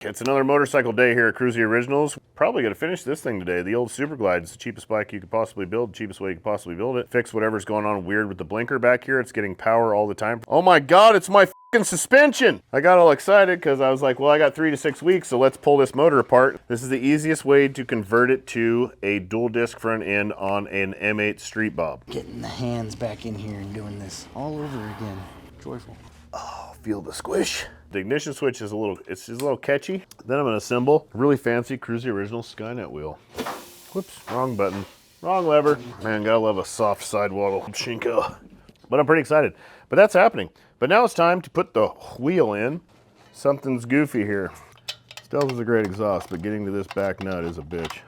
It's another motorcycle day here at Kruesi Originals. Probably gonna finish this thing today. The old Super Glide is the cheapest bike you could possibly build, cheapest way you could possibly build it. Fix whatever's going on weird with the blinker back here. It's getting power all the time. Oh my God, it's my fucking suspension. I got all excited because I was like, well, I got 3 to 6 weeks, so let's pull this motor apart. This is the easiest way to convert it to a dual disc front end on an M8 Street Bob. Getting the hands back in here and doing this all over again. Joyful. Oh, feel the squish. The ignition switch is it's just a little catchy. Then I'm gonna assemble a really fancy Kruesi Original Skynet wheel. Whoops, wrong button, wrong lever. Man, gotta love a soft sidewall Shinko. But I'm pretty excited. But that's happening. But now it's time to put the wheel in. Something's goofy here. Stealth is a great exhaust, but getting to this back nut is a bitch.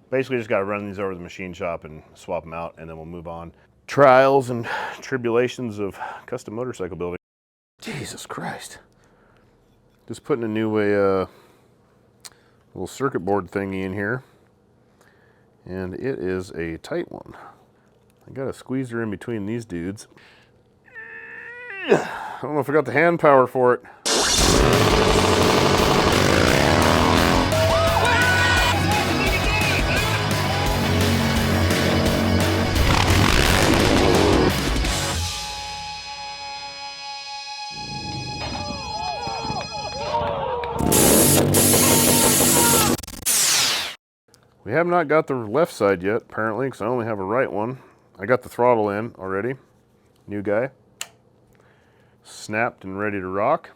Basically just gotta run these over to the machine shop and swap them out, and then we'll move on. Trials and tribulations of custom motorcycle building. Jesus Christ. Just putting a new little circuit board thingy in here. And it is a tight one. I got a squeezer in between these dudes. I don't know if I got the hand power for it. We have not got the left side yet, apparently, because I only have a right one. I got the throttle in already. New guy. Snapped and ready to rock.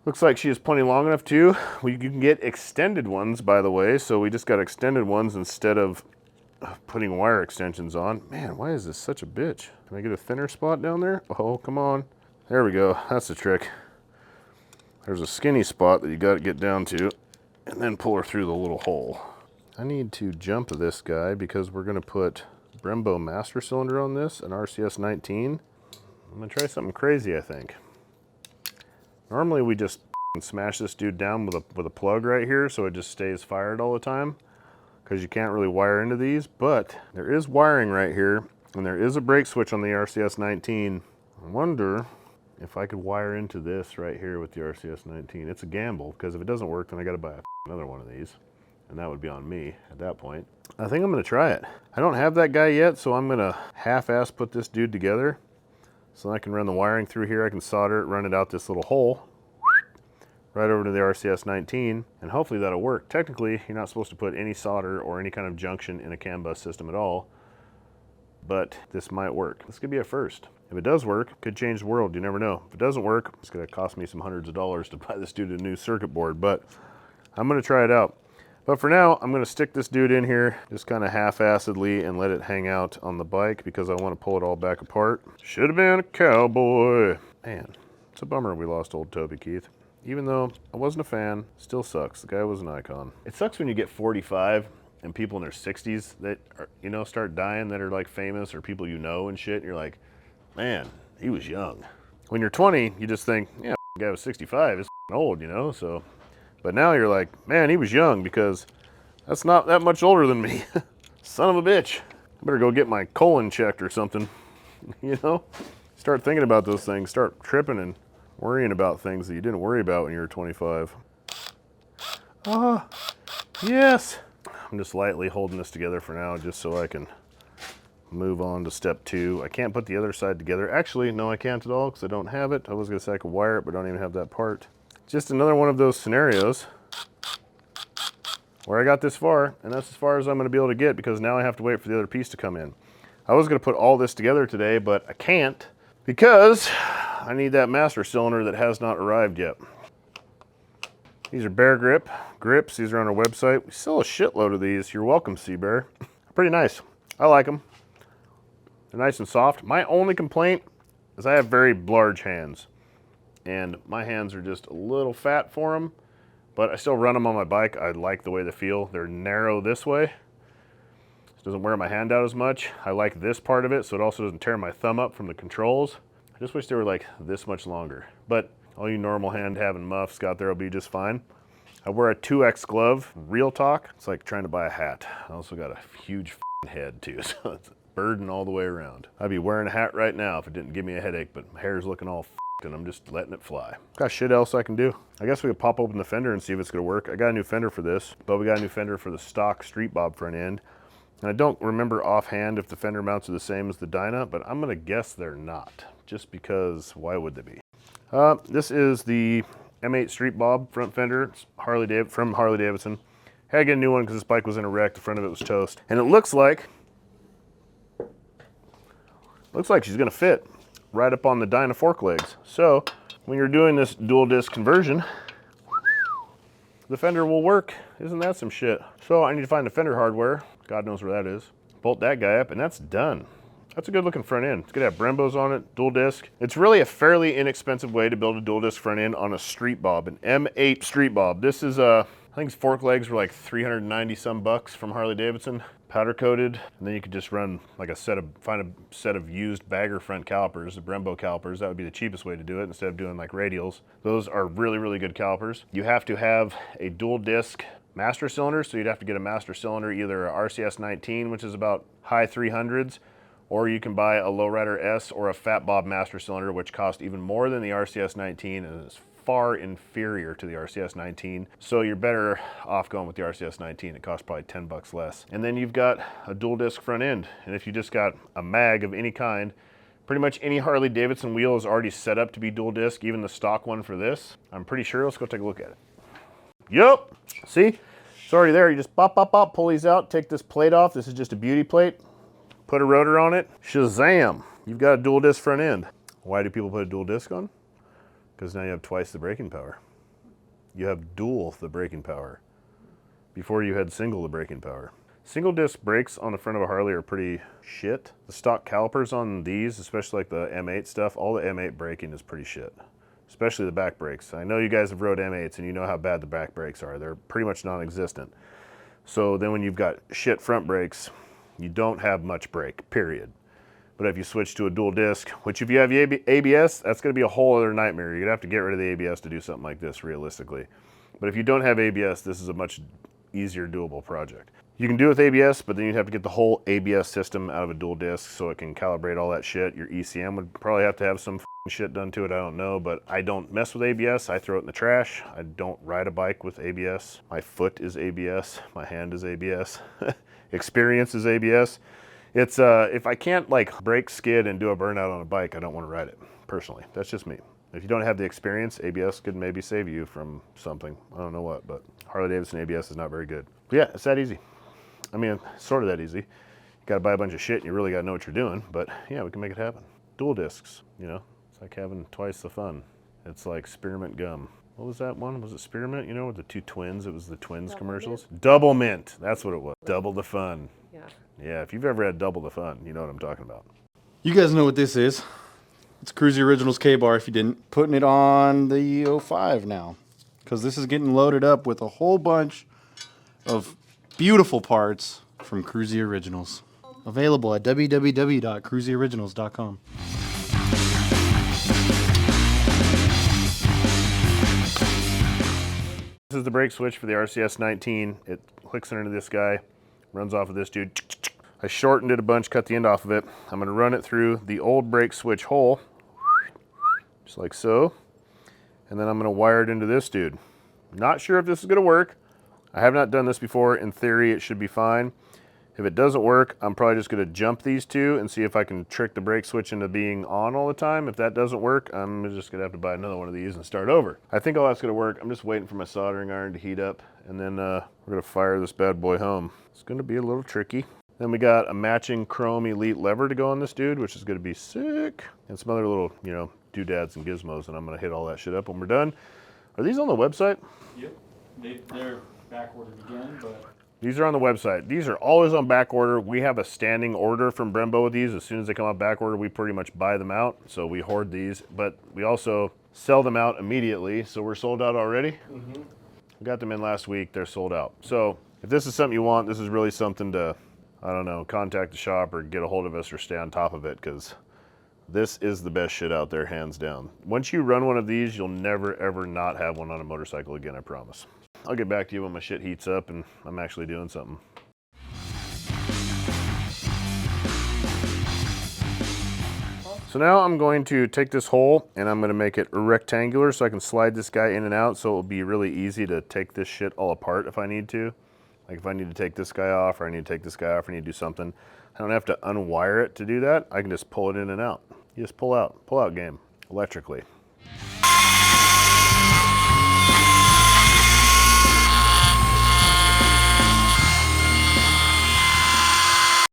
Looks like she is plenty long enough too. You can get extended ones, by the way, so we just got extended ones instead of putting wire extensions on. Man, why is this such a bitch? Can I get a thinner spot down there? Oh, come on. There we go. That's the trick. There's a skinny spot that you got to get down to, and then pull her through the little hole. I need to jump this guy because we're gonna put Brembo master cylinder on this, an RCS19. I'm gonna try something crazy, I think. Normally we just smash this dude down with a plug right here so it just stays fired all the time, because you can't really wire into these, but there is wiring right here, and there is a brake switch on the RCS19. I wonder if I could wire into this right here with the RCS19. It's a gamble, because if it doesn't work, then I gotta buy another one of these, and that would be on me at that point. I think I'm gonna try it. I don't have that guy yet, so I'm gonna half-ass put this dude together, so I can run the wiring through here. I can solder it, run it out this little hole, right over to the RCS19, and hopefully that'll work. Technically, you're not supposed to put any solder or any kind of junction in a CAN bus system at all, but this might work. This could be a first. If it does work, it could change the world, you never know. If it doesn't work, it's gonna cost me some hundreds of dollars to buy this dude a new circuit board, but I'm gonna try it out. But for now, I'm gonna stick this dude in here, just kind of half-assedly, and let it hang out on the bike because I wanna pull it all back apart. Should have been a cowboy. Man, it's a bummer we lost old Toby Keith. Even though I wasn't a fan, still sucks. The guy was an icon. It sucks when you get 45 and people in their 60s that are, start dying that are like famous or people and shit. And you're like, man, he was young. When you're 20, you just think, yeah, the guy was 65, is old, so. But now you're like, man, he was young because that's not that much older than me. Son of a bitch. I better go get my colon checked or something, Start thinking about those things, start tripping and worrying about things that you didn't worry about when you were 25. Ah, yes. I'm just lightly holding this together for now just so I can move on to step 2. I can't put the other side together. Actually, no, I can't at all because I don't have it. I was gonna say I could wire it, but I don't even have that part. Just another one of those scenarios where I got this far, and that's as far as I'm gonna be able to get because now I have to wait for the other piece to come in. I was gonna put all this together today, but I can't because I need that master cylinder that has not arrived yet. These are Bear Grip grips. These are on our website. We sell a shitload of these. You're welcome, Sea Bear. Pretty nice. I like them. They're nice and soft. My only complaint is I have very large hands, and my hands are just a little fat for them, but I still run them on my bike. I like the way they feel. They're narrow this way. It doesn't wear my hand out as much. I like this part of it, so it also doesn't tear my thumb up from the controls. I just wish they were like this much longer, but all you normal hand having muffs got there will be just fine. I wear a 2X glove, real talk. It's like trying to buy a hat. I also got a huge head too, so it's a burden all the way around. I'd be wearing a hat right now if it didn't give me a headache, but my hair's looking all and I'm just letting it fly. Got shit else I can do. I guess we could pop open the fender and see if it's gonna work. I got a new fender for this, but we got a new fender for the stock street bob front end. And I don't remember offhand if the fender mounts are the same as the Dyna, but I'm gonna guess they're not, just because why would they be? This is the M8 Street Bob front fender. It's from Harley Davidson. Had to get a new one because this bike was in a wreck. The front of it was toast. And it looks like she's gonna fit right up on the Dyna fork legs. So when you're doing this dual disc conversion, the fender will work. Isn't that some shit? So I need to find the fender hardware. God knows where that is. Bolt that guy up and that's done. That's a good looking front end. It's gonna have brembos on it, dual disc. It's really a fairly inexpensive way to build a dual disc front end on a street bob, an M8 street bob. This is I think its fork legs were like 390 some bucks from Harley Davidson, powder coated. And then you could just run like find a set of used bagger front calipers, the brembo calipers. That would be the cheapest way to do it instead of doing like radials. Those are really, really good calipers. You have to have a dual disc master cylinder. So you'd have to get a master cylinder, either a RCS19, which is about high 300s, or you can buy a Lowrider S or a Fat Bob master cylinder, which cost even more than the RCS19 and is far inferior to the RCS19. So you're better off going with the RCS19. It costs probably 10 bucks less. And then you've got a dual disc front end. And if you just got a mag of any kind, pretty much any Harley Davidson wheel is already set up to be dual disc, even the stock one for this. I'm pretty sure. Let's go take a look at it. Yup, see? It's already there. You just pop, pull these out, take this plate off. This is just a beauty plate. Put a rotor on it, shazam, you've got a dual disc front end. Why do people put a dual disc on? Because now you have twice the braking power. You have dual the braking power. Before you had single the braking power. Single disc brakes on the front of a Harley are pretty shit. The stock calipers on these, especially like the M8 stuff, all the M8 braking is pretty shit. Especially the back brakes. I know you guys have rode M8s and you know how bad the back brakes are. They're pretty much non-existent. So then when you've got shit front brakes, you don't have much brake, period. But if you switch to a dual disc, which if you have ABS, that's gonna be a whole other nightmare. You're gonna have to get rid of the ABS to do something like this realistically. But if you don't have ABS, this is a much easier doable project. You can do it with ABS, but then you'd have to get the whole ABS system out of a dual disc so it can calibrate all that shit. Your ECM would probably have to have some shit done to it, I don't know, but I don't mess with ABS. I throw it in the trash. I don't ride a bike with ABS. My foot is ABS, my hand is ABS. Experience is ABS. It's if I can't like brake, skid, and do a burnout on a bike, I don't want to ride it, personally. That's just me. If you don't have the experience, ABS could maybe save you from something. I don't know what, but Harley Davidson ABS is not very good. But yeah, it's that easy. I mean, sort of that easy. You gotta buy a bunch of shit and you really gotta know what you're doing, but yeah, we can make it happen. Dual discs, you know, it's like having twice the fun. It's like spearmint gum. What was that one? Was it spearmint? You know, with the two twins? It was the twins commercials. Double mint. That's what it was. Double the fun. Yeah. Yeah, if you've ever had double the fun, you know what I'm talking about. You guys know what this is. It's Kruesi Originals K-Bar if you didn't. Putting it on the 05 now. Because this is getting loaded up with a whole bunch of beautiful parts from Kruesi Originals. Available at www.kruesioriginals.com. This is the brake switch for the RCS19. It hooks into this guy, runs off of this dude. I shortened it a bunch, cut the end off of it. I'm gonna run it through the old brake switch hole, just like so. And then I'm gonna wire it into this dude. Not sure if this is gonna work. I have not done this before. In theory, it should be fine. If it doesn't work, I'm probably just gonna jump these two and see if I can trick the brake switch into being on all the time. If that doesn't work, I'm just gonna have to buy another one of these and start over. I think all that's gonna work. I'm just waiting for my soldering iron to heat up, and then we're gonna fire this bad boy home. It's gonna be a little tricky. Then we got a matching chrome elite lever to go on this dude, which is gonna be sick. And some other little, you know, doodads and gizmos, and I'm gonna hit all that shit up when we're done. Are these on the website? Yep, they're back ordered again, but... These are on the website. These are always on back order. We have a standing order from Brembo with these. As soon as they come out back order, we pretty much buy them out. So we hoard these, but we also sell them out immediately. So we're sold out already. We got them in last week. They're sold out. So if this is something you want, this is really something to, I don't know, contact the shop or get a hold of us or stay on top of it, because this is the best shit out there, hands down. Once you run one of these, you'll never, ever not have one on a motorcycle again, I promise. I'll get back to you when my shit heats up and I'm actually doing something. So now I'm going to take this hole and I'm going to make it rectangular so I can slide this guy in and out, so it will be really easy to take this shit all apart if I need to. Like if I need to take this guy off, or I need to take this guy off, or I need to do something, I don't have to unwire it to do that. I can just pull it in and out. You just pull out game, electrically.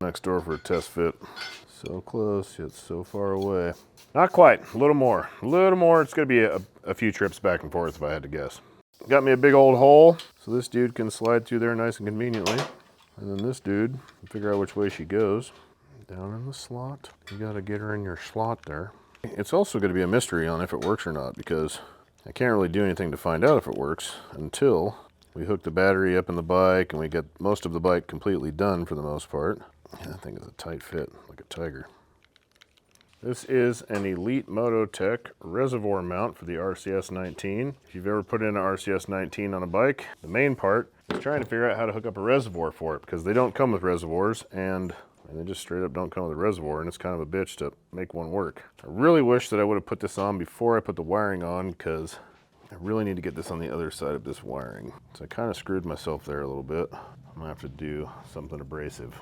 Next door for a test fit. So close, yet so far away. Not quite, a little more. It's gonna be a few trips back and forth if I had to guess. Got me a big old hole, so this dude can slide through there nice and conveniently. And then this dude, figure out which way she goes. Down in the slot. You gotta get her in your slot there. It's also gonna be a mystery on if it works or not, because I can't really do anything to find out if it works until we hook the battery up in the bike and we get most of the bike completely done for the most part. Yeah, that thing is a tight fit, like a tiger. This is an Elite Mototech reservoir mount for the RCS19. If you've ever put in an RCS19 on a bike, the main part is trying to figure out how to hook up a reservoir for it, because they don't come with reservoirs, and they just straight up don't come with a reservoir, and it's kind of a bitch to make one work. I really wish that I would have put this on before I put the wiring on, because I really need to get this on the other side of this wiring. So I kind of screwed myself there a little bit. I'm gonna have to do something abrasive.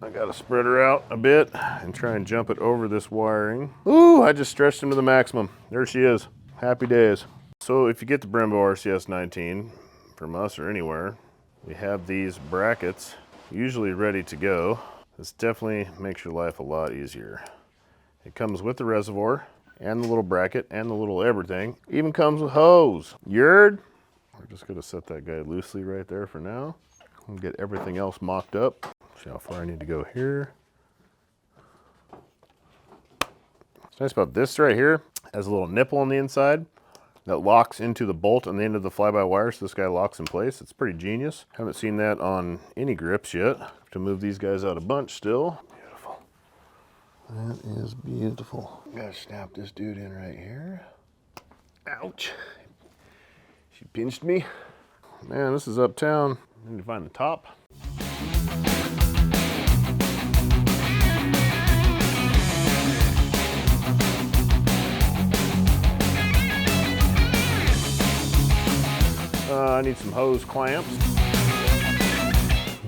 I gotta spread her out a bit and try and jump it over this wiring. Ooh, I just stretched him to the maximum. There she is. Happy days. So if you get the Brembo RCS19 from us or anywhere, we have these brackets usually ready to go. This definitely makes your life a lot easier. It comes with the reservoir and the little bracket and the little everything. Even comes with hose. Yerd. We're just gonna set that guy loosely right there for now. We'll get everything else mocked up. See how far I need to go here. What's nice about this right here, has a little nipple on the inside that locks into the bolt on the end of the fly-by-wire, so this guy locks in place. It's pretty genius. Haven't seen that on any grips yet. Have to move these guys out a bunch still. Beautiful. That is beautiful. Gotta snap this dude in right here. Ouch. She pinched me. Man, this is uptown. I need to find the top. I need some hose clamps.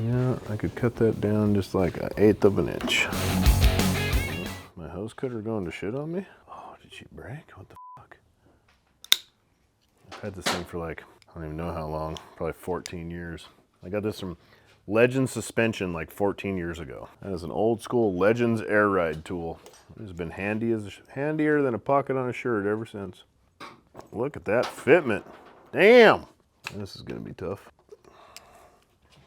Yeah, I could cut that down just like 1/8 of an inch. My hose cutter going to shit on me? Oh, did she break? What the fuck? I've had this thing for like, I don't even know how long, probably 14 years. I got this from Legends Suspension like 14 years ago. That is an old school Legends air ride tool. It's been handier than a pocket on a shirt ever since. Look at that fitment. Damn! This is gonna be tough.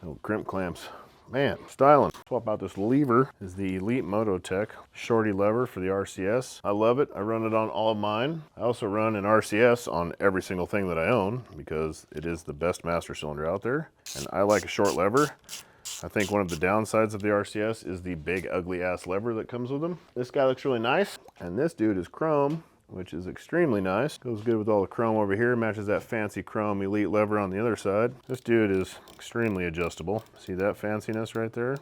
Little crimp clamps. Man, styling. Swap out this lever. Is the Elite Mototech shorty lever for the RCS. I love it. I run it on all of mine. I also run an RCS on every single thing that I own because it is the best master cylinder out there. And I like a short lever. I think one of the downsides of the RCS is the big ugly ass lever that comes with them. This guy looks really nice. And this dude is chrome, which is extremely nice. Goes good with all the chrome over here, matches that fancy chrome Elite lever on the other side. This dude is extremely adjustable. See that fanciness right there?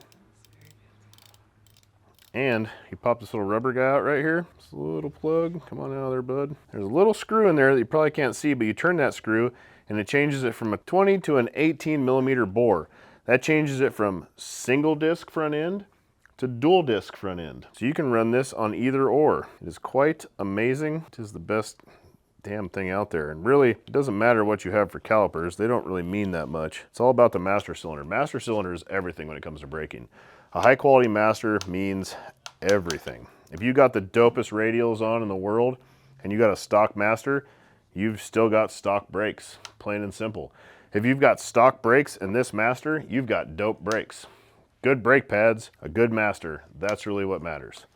And you pop this little rubber guy out right here. This little plug, come on out of there, bud. There's a little screw in there that you probably can't see, but you turn that screw and it changes it from a 20 to an 18 millimeter bore. That changes it from single disc front end to dual disc front end. So you can run this on either or. It is quite amazing. It is the best damn thing out there. And really, it doesn't matter what you have for calipers. They don't really mean that much. It's all about the master cylinder. Master cylinder is everything when it comes to braking. A high quality master means everything. If you got the dopest radials on in the world and you got a stock master, you've still got stock brakes, plain and simple. If you've got stock brakes in this master, you've got dope brakes. Good brake pads, a good master, that's really what matters.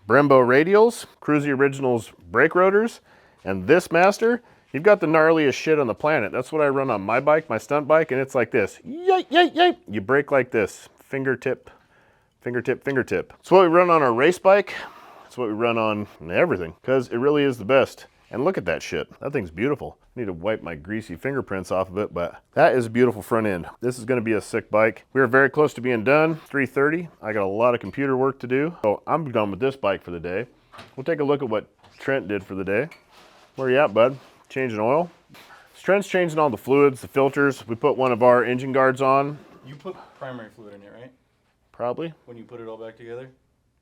Brembo radials, Kruesi Originals brake rotors, and this master, you've got the gnarliest shit on the planet. That's what I run on my bike, my stunt bike, and it's like this. Yay, yay, yay. You brake like this, fingertip, fingertip, fingertip. It's what we run on our race bike. It's what we run on everything, because it really is the best. And look at that shit. That thing's beautiful. I need to wipe my greasy fingerprints off of it, but that is a beautiful front end. This is gonna be a sick bike. We are very close to being done, 3:30. I got a lot of computer work to do. So I'm done with this bike for the day. we'll take a look at what Trent did for the day. Where you at, bud? Changing oil? Trent's changing all the fluids, the filters. We put one of our engine guards on. You put primary fluid in it, right? Probably. When you put it all back together?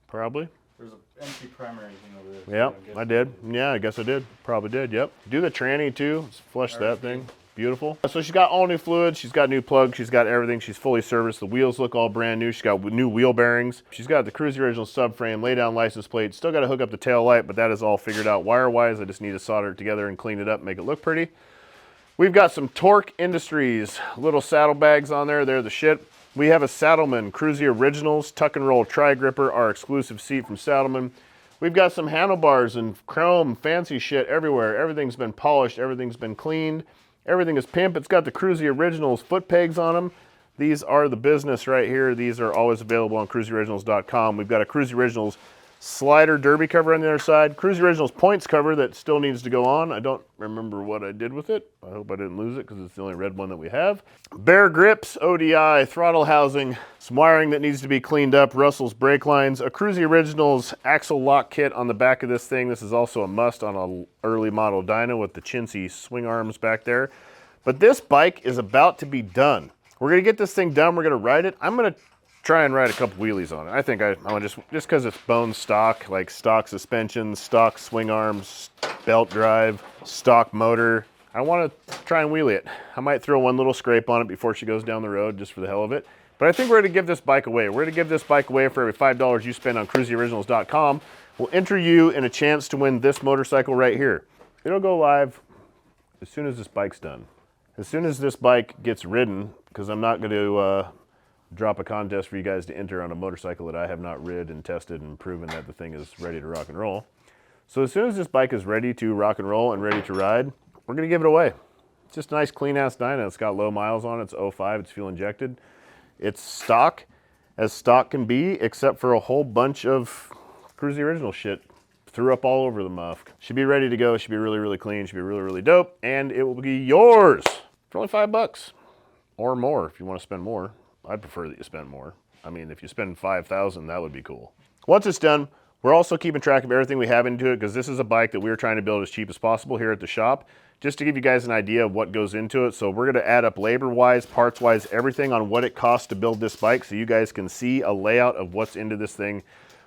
Probably. There's an empty primary thing over there. Yeah, I did. Yeah, I guess I did. Probably did, yep. Do the tranny too. Let's flush that thing. Beautiful. So she's got all new fluids. She's got new plugs. She's got everything. She's fully serviced. The wheels look all brand new. She's got new wheel bearings. She's got the Kruesi Original subframe, lay down license plate. Still got to hook up the tail light, but that is all figured out wire-wise. I just need to solder it together and clean it up, make it look pretty. We've got some Torque Industries little saddlebags on there. They're the shit. We have a Saddleman Kruesi Originals tuck and roll tri-gripper, our exclusive seat from Saddleman. We've got some handlebars and chrome, fancy shit everywhere. Everything's been polished. Everything's been cleaned. Everything is pimp. It's got the Kruesi Originals foot pegs on them. These are the business right here. These are always available on KruesiOriginals.com. We've got a Kruesi Originals slider derby cover on the other side. Kruesi Originals points cover that still needs to go on. I don't remember what I did with it. I hope I didn't lose it because it's the only red one that we have. Bear grips, ODI, throttle housing, some wiring that needs to be cleaned up, Russell's brake lines, a Kruesi Originals axle lock kit on the back of this thing. This is also a must on an early model dyno with the chintzy swing arms back there. But this bike is about to be done. We're gonna get this thing done. We're gonna ride it. I'm gonna try and ride a couple wheelies on it. I think I want just because it's bone stock, like stock suspension, stock swing arms, belt drive, stock motor. I want to try and wheelie it. I might throw one little scrape on it before she goes down the road just for the hell of it. But I think we're going to give this bike away. We're going to give this bike away for every $5 you spend on KruesiOriginals.com. We'll enter you in a chance to win this motorcycle right here. It'll go live as soon as this bike's done. As soon as this bike gets ridden, because I'm not going to drop a contest for you guys to enter on a motorcycle that I have not rid and tested and proven that the thing is ready to rock and roll. So as soon as this bike is ready to rock and roll and ready to ride, we're going to give it away. It's just a nice clean ass dyno. It's got low miles on it. It's 05. It's fuel injected. It's stock as stock can be, except for a whole bunch of Kruesi Original shit. Threw up all over the muff. Should be ready to go. Should be really, really clean. Should be really, really dope. And it will be yours for only $5 or more if you want to spend more. I'd prefer that you spend more. I mean, if you spend $5,000, that would be cool. Once it's done, we're also keeping track of everything we have into it because this is a bike that we're trying to build as cheap as possible here at the shop, just to give you guys an idea of what goes into it. So we're going to add up labor-wise, parts-wise, everything on what it costs to build this bike so you guys can see a layout of what's into this thing,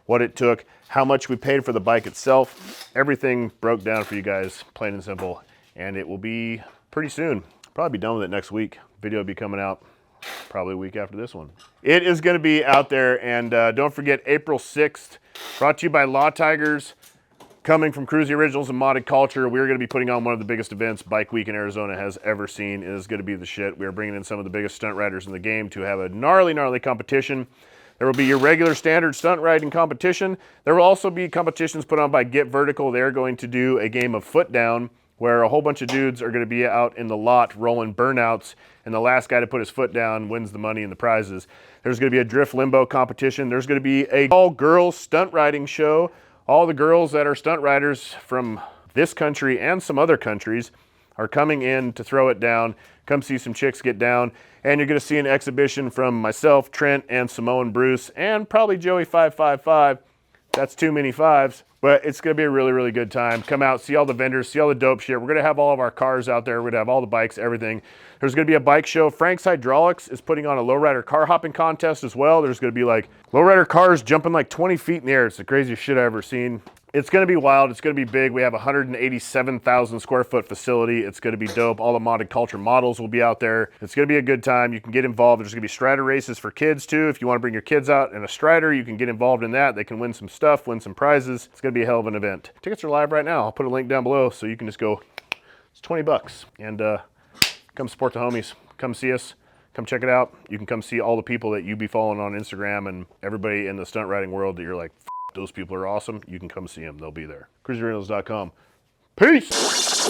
what it took, how much we paid for the bike itself. Everything broke down for you guys, plain and simple, and it will be pretty soon. Probably be done with it next week. Video will be coming out probably a week after this one. It is going to be out there, and don't forget April 6th, brought to you by Law Tigers, coming from Kruesi Originals and Modded Culture. We're going to be putting on one of the biggest events Bike Week in Arizona has ever seen. It is going to be the shit. We are bringing in some of the biggest stunt riders in the game to have a gnarly, gnarly competition. There will be your regular standard stunt riding competition. There will also be competitions put on by Get Vertical. They're going to do a game of foot down, where a whole bunch of dudes are going to be out in the lot rolling burnouts, and the last guy to put his foot down wins the money and the prizes. There's going to be a drift limbo competition. There's going to be a all-girls stunt riding show. All the girls that are stunt riders from this country and some other countries are coming in to throw it down. Come see some chicks get down. And you're going to see an exhibition from myself, Trent, and Samoan Bruce, and probably Joey 555. That's too many fives. But it's going to be a really, really good time. Come out, see all the vendors, see all the dope shit. We're going to have all of our cars out there. We're going to have all the bikes, everything. There's going to be a bike show. Frank's Hydraulics is putting on a lowrider car hopping contest as well. There's going to be like lowrider cars jumping like 20 feet in the air. It's the craziest shit I've ever seen. It's going to be wild. It's going to be big. We have a 187,000 square foot facility. It's going to be dope. All the Modded Culture models will be out there. It's going to be a good time. You can get involved. There's going to be strider races for kids too. If you want to bring your kids out in a strider, you can get involved in that. They can win some stuff, win some prizes. It's going to be a hell of an event. Tickets are live right now. I'll put a link down below so you can just go. It's $20 and come support the homies. Come see us. Come check it out. You can come see all the people that you be following on Instagram and everybody in the stunt riding world that you're like, those people are awesome. You can come see them. They'll be there. KruesiOriginals.com. Peace.